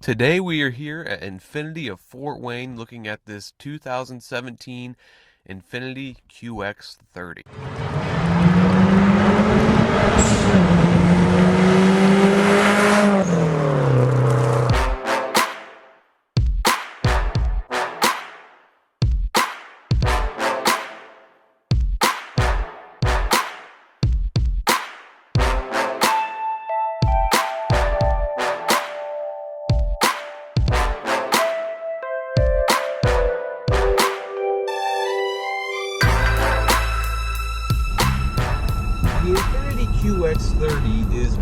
Today we are here at Infiniti of Fort Wayne looking at this 2017 Infiniti QX30. The Infiniti QX30 is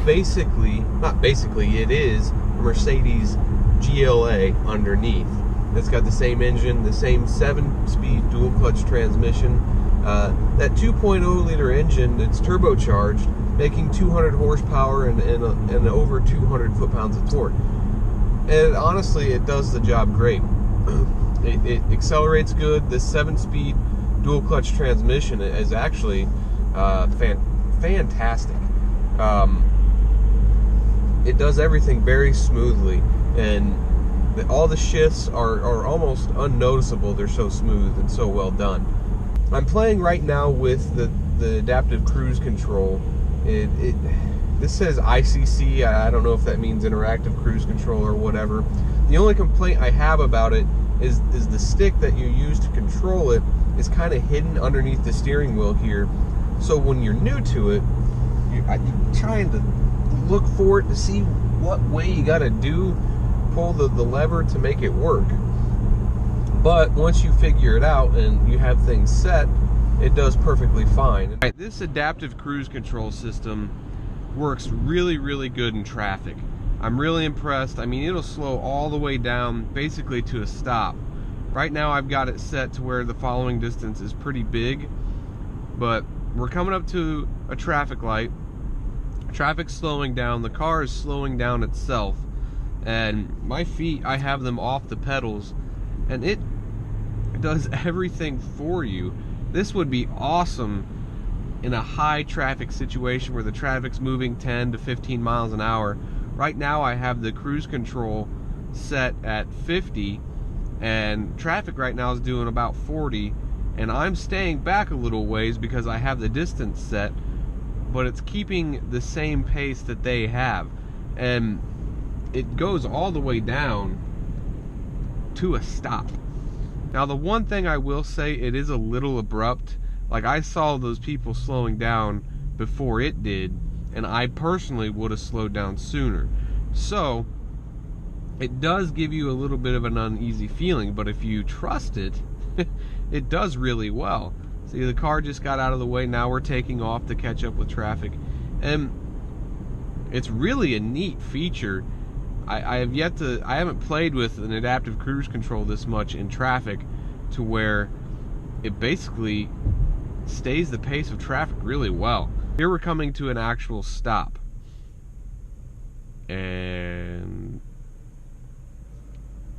it is a Mercedes GLA underneath. It's got the same engine, the same 7-speed dual clutch transmission. That 2.0 liter engine, it's turbocharged, making 200 horsepower and over 200 foot-pounds of torque. And honestly, it does the job great. It accelerates good. This 7-speed dual clutch transmission is actually fantastic. It does everything very smoothly, and all the shifts are almost unnoticeable. They're so smooth and so well done. I'm playing right now with the adaptive cruise control. This says ICC. I don't know if that means interactive cruise control or whatever. The only complaint I have about it is the stick that you use to control it is kind of hidden underneath the steering wheel here. So when you're new to it, you're trying to look for it to see what way you got to pull the lever to make it work. But once you figure it out and you have things set, it does perfectly fine. This adaptive cruise control system works really, really good in traffic. I'm really impressed. I mean, it'll slow all the way down basically to a stop. Right now I've got it set to where the following distance is pretty big, but we're coming up to a traffic light. Traffic's slowing down, the car is slowing down itself, and my feet, I have them off the pedals, and it does everything for you. This would be awesome in a high traffic situation where the traffic's moving 10 to 15 miles an hour. Right now I have the cruise control set at 50, and traffic right now is doing about 40, and I'm staying back a little ways because I have the distance set, but it's keeping the same pace that they have, and it goes all the way down to a stop. Now the one thing I will say, it is a little abrupt. Like, I saw those people slowing down before it did, and I personally would have slowed down sooner. So it does give you a little bit of an uneasy feeling, but if you trust it, it does really well. See, the car just got out of the way. Now we're taking off to catch up with traffic, and it's really a neat feature. I haven't played with an adaptive cruise control this much in traffic, to where it basically stays the pace of traffic really well. Here we're coming to an actual stop, and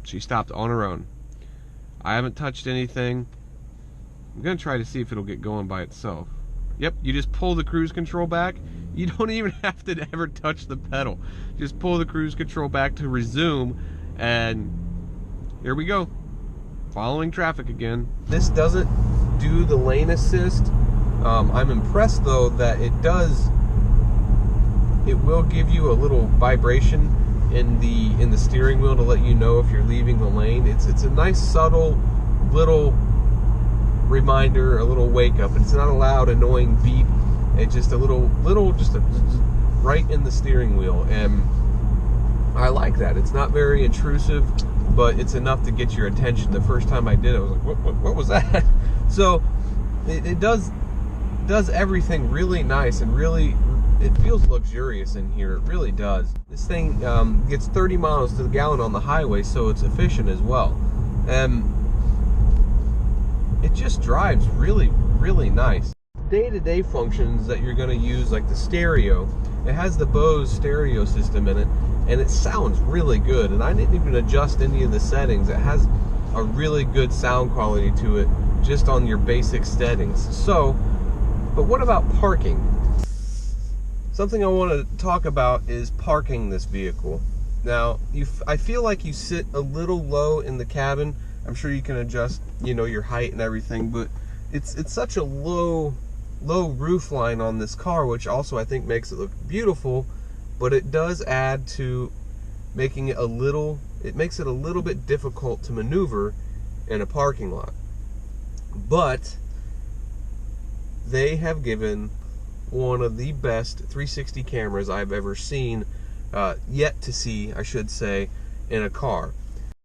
she stopped on her own. I haven't touched anything. I'm gonna try to see if it'll get going by itself. Yep, you just pull the cruise control back. You don't even have to ever touch the pedal. Just pull the cruise control back to resume, and here we go. Following traffic again. This doesn't do the lane assist. I'm impressed though that it will give you a little vibration in the steering wheel to let you know if you're leaving the lane. It's a nice subtle little reminder, a little wake up. It's not a loud annoying beep. It's just a little right in the steering wheel, and I like that. It's not very intrusive, but it's enough to get your attention. The first time I did it, I was like, what was that? So it does everything really nice, and really it feels luxurious in here. It really does. This thing gets 30 miles to the gallon on the highway, so it's efficient as well. It just drives really, really nice. Day-to-day functions that you're going to use, like the stereo, it has the Bose stereo system in it, and it sounds really good. And I didn't even adjust any of the settings. It has a really good sound quality to it just on your basic settings. So, but what about parking? Something I want to talk about is parking this vehicle. Now, I feel like you sit a little low in the cabin. I'm sure you can adjust, you know, your height and everything, but it's such a low roof line on this car, which also I think makes it look beautiful, but it does add to making it it makes it a little bit difficult to maneuver in a parking lot. But they have given one of the best 360 cameras I've ever seen, yet to see, I should say, in a car.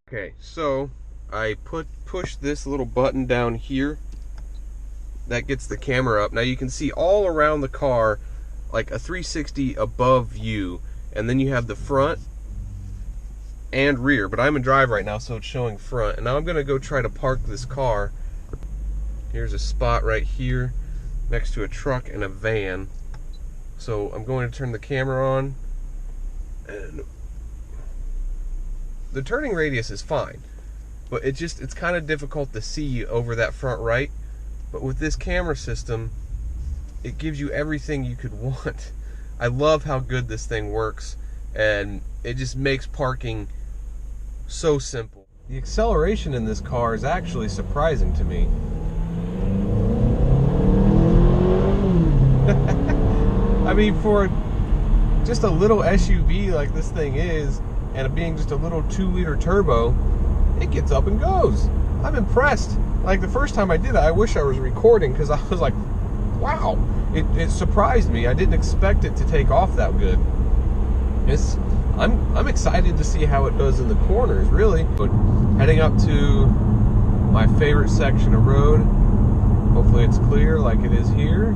Okay, so I push this little button down here. That gets the camera up. Now you can see all around the car, like a 360 above view, and then you have the front and rear, but I'm in drive right now, so it's showing front. And now I'm gonna go try to park this car. Here's a spot right here next to a truck and a van. So I'm going to turn the camera on, and the turning radius is fine, but it's kind of difficult to see over that front right. But with this camera system, it gives you everything you could want. I love how good this thing works, and it just makes parking so simple. The acceleration in this car is actually surprising to me. I mean, for just a little SUV like this thing is, and it being just a little 2-liter turbo, it gets up and goes. I'm impressed. Like the first time I did it, I wish I was recording, because I was like, wow, it surprised me. I didn't expect it to take off that good. I'm excited to see how it does in the corners, really. But heading up to my favorite section of road. Hopefully it's clear like it is here.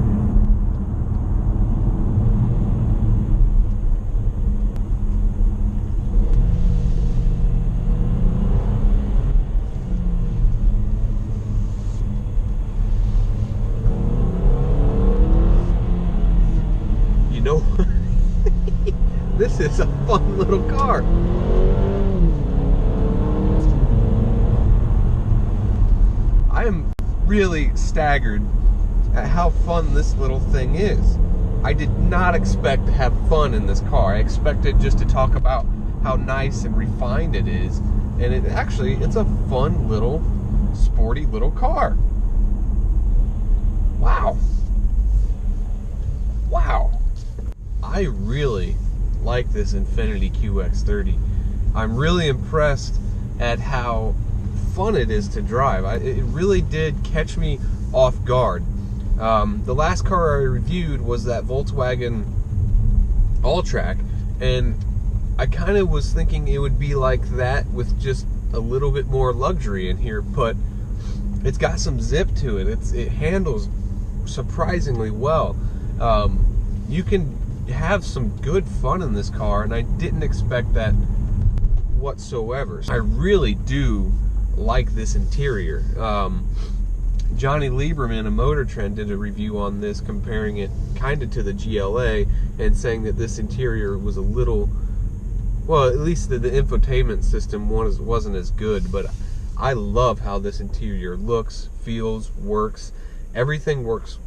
You know, this is a fun little car. I am really staggered at how fun this little thing is. I did not expect to have fun in this car. I expected just to talk about how nice and refined it is, and it's a fun little, sporty little car. Wow. Wow. I really like this Infiniti QX30. I'm really impressed at how fun it is to drive. It really did catch me off guard. The last car I reviewed was that Volkswagen All-Track, and I kind of was thinking it would be like that with just a little bit more luxury in here, but it's got some zip to it. It handles surprisingly well. You can have some good fun in this car, and I didn't expect that whatsoever. I really do like this interior. Johnny Lieberman of Motor Trend did a review on this, comparing it kind of to the GLA, and saying that this interior was a little, well, at least the infotainment system wasn't as good, but I love how this interior looks, feels, works. Everything works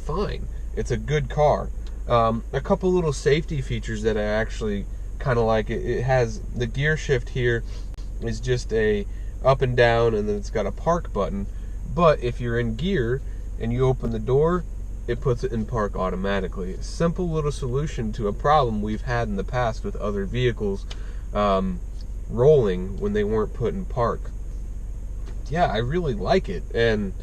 fine. It's a good car. A couple little safety features that I actually kind of like. It has the gear shift here is just a up and down, and then it's got a park button. But if you're in gear and you open the door, it puts it in park automatically. A simple little solution to a problem we've had in the past with other vehicles rolling when they weren't put in park. Yeah, I really like it, and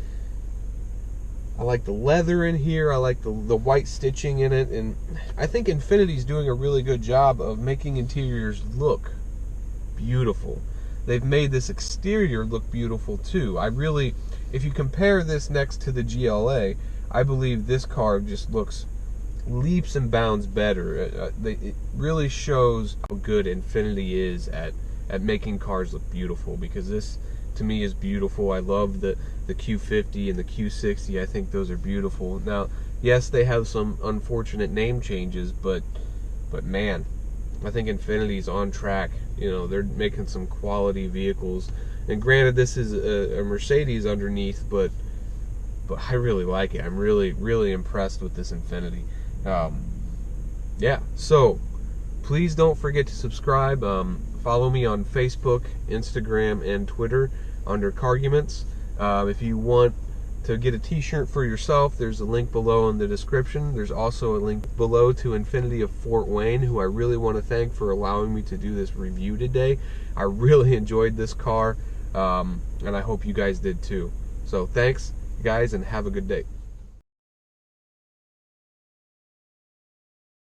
I like the leather in here. I like the white stitching in it, and I think Infiniti's doing a really good job of making interiors look beautiful. They've made this exterior look beautiful too. If you compare this next to the GLA, I believe this car just looks leaps and bounds better. It really shows how good Infiniti is at making cars look beautiful, because this, to me, is beautiful. I love the Q50 and the Q60. I think those are beautiful. Now, yes, they have some unfortunate name changes, but man, I think Infiniti's on track. You know, they're making some quality vehicles. And granted, this is a Mercedes underneath, but I really like it. I'm really, really impressed with this Infiniti. Yeah, so Please don't forget to subscribe. Follow me on Facebook, Instagram, and Twitter under Carguments. If you want to get a t-shirt for yourself, there's a link below in the description. There's also a link below to Infiniti of Fort Wayne, who I really want to thank for allowing me to do this review today. I really enjoyed this car, and I hope you guys did too. So thanks, guys, and have a good day.